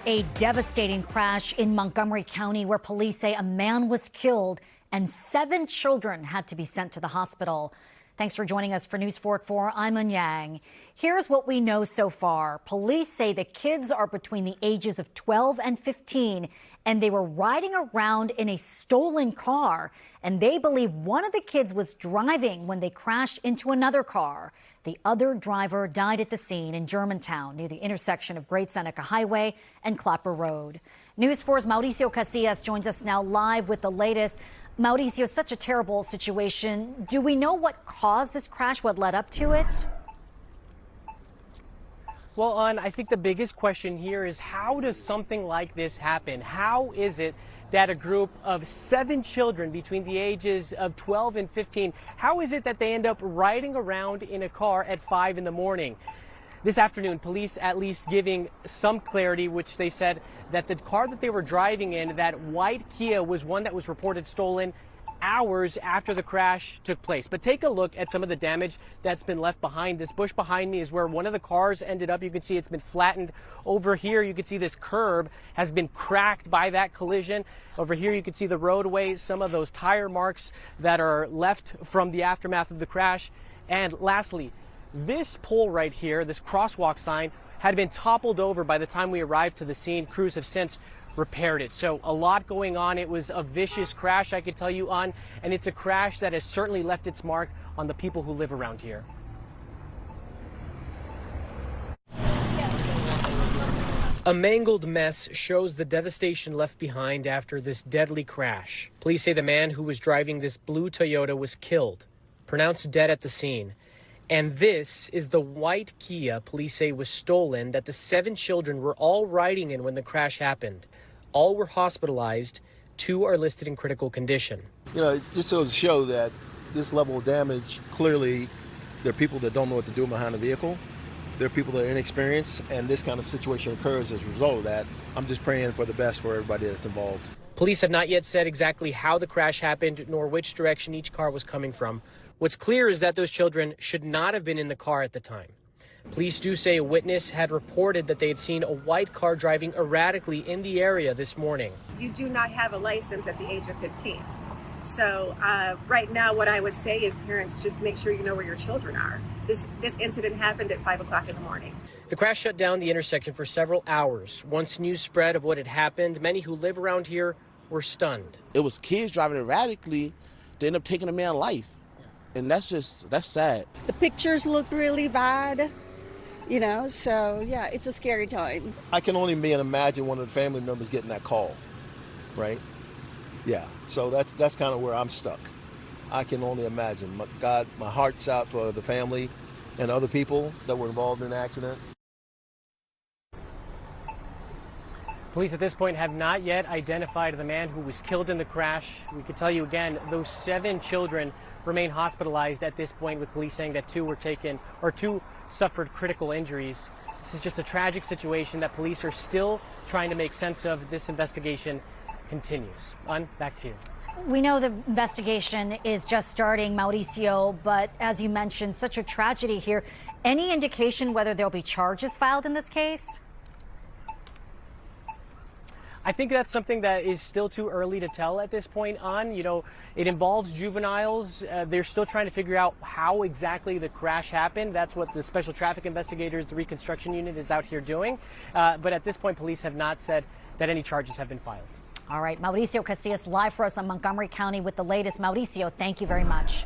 A devastating crash in Montgomery County where police say a man was killed and 7 children had to be sent to the hospital. Thanks for joining us for News 4 at 4. I'm Eun Yang. Here's what we know so far. Police say the kids are between the ages of 12 and 15, and they were riding around in a stolen car. And they believe one of the kids was driving when they crashed into another car. The other driver died at the scene in Germantown, near the intersection of Great Seneca Highway and Clapper Road. News 4's Mauricio Casillas joins us now live with the latest. Mauricio, such a terrible situation. Do we know what caused this crash, what led up to it? Well, I think the biggest question here is, how does something like this happen? How is it that a group of 7 children between the ages of 12 and 15, how is it that they end up riding around in a car at 5 in the morning? This afternoon, police at least giving some clarity, which they said that the car that they were driving in, that white Kia, was one that was reported stolen hours after the crash took place. But take a look at some of the damage that's been left behind. This bush behind me is where one of the cars ended up. You can see it's been flattened. Over here, you can see this curb has been cracked by that collision. Over here, you can see the roadway, some of those tire marks that are left from the aftermath of the crash. And lastly, this pole right here, this crosswalk sign, had been toppled over by the time we arrived to the scene. Crews have since repaired it. So a lot going on. It was a vicious crash, I could tell you, and it's a crash that has certainly left its mark on the people who live around here. A mangled mess shows the devastation left behind after this deadly crash. Police say the man who was driving this blue Toyota was killed, pronounced dead at the scene. And this is the white Kia police say was stolen that the 7 children were all riding in when the crash happened. All were hospitalized. 2 are listed in critical condition. You know, it just goes to show that this level of damage, clearly there are people that don't know what to do behind the vehicle. There are people that are inexperienced, and this kind of situation occurs as a result of that. I'm just praying for the best for everybody that's involved. Police have not yet said exactly how the crash happened nor which direction each car was coming from. What's clear is that those children should not have been in the car at the time. Police do say a witness had reported that they had seen a white car driving erratically in the area this morning. You do not have a license at the age of 15. So right now what I would say is, parents, just make sure you know where your children are. This incident happened at 5 o'clock in the morning. The crash shut down the intersection for several hours. Once news spread of what had happened, many who live around here were stunned. It was kids driving erratically. They ended up taking a man's life. And that's sad. The pictures look really bad, you know, so yeah, it's a scary time. I can only imagine one of the family members getting that call, right? Yeah, so that's kind of where I'm stuck. I can only imagine. God, my heart's out for the family and other people that were involved in the accident. Police at this point have not yet identified the man who was killed in the crash. We can tell you again, those 7 children remain hospitalized at this point, with police saying that 2 suffered critical injuries. This is just a tragic situation that police are still trying to make sense of. This investigation continues. Back to you. We know the investigation is just starting, Mauricio, but as you mentioned, such a tragedy here. Any indication whether there'll be charges filed in this case? I think that's something that is still too early to tell at this point. You know, it involves juveniles. They're still trying to figure out how exactly the crash happened. That's what the special traffic investigators, the reconstruction unit, is out here doing. But at this point, police have not said that any charges have been filed. All right, Mauricio Casillas live for us on Montgomery County with the latest. Mauricio, thank you very much.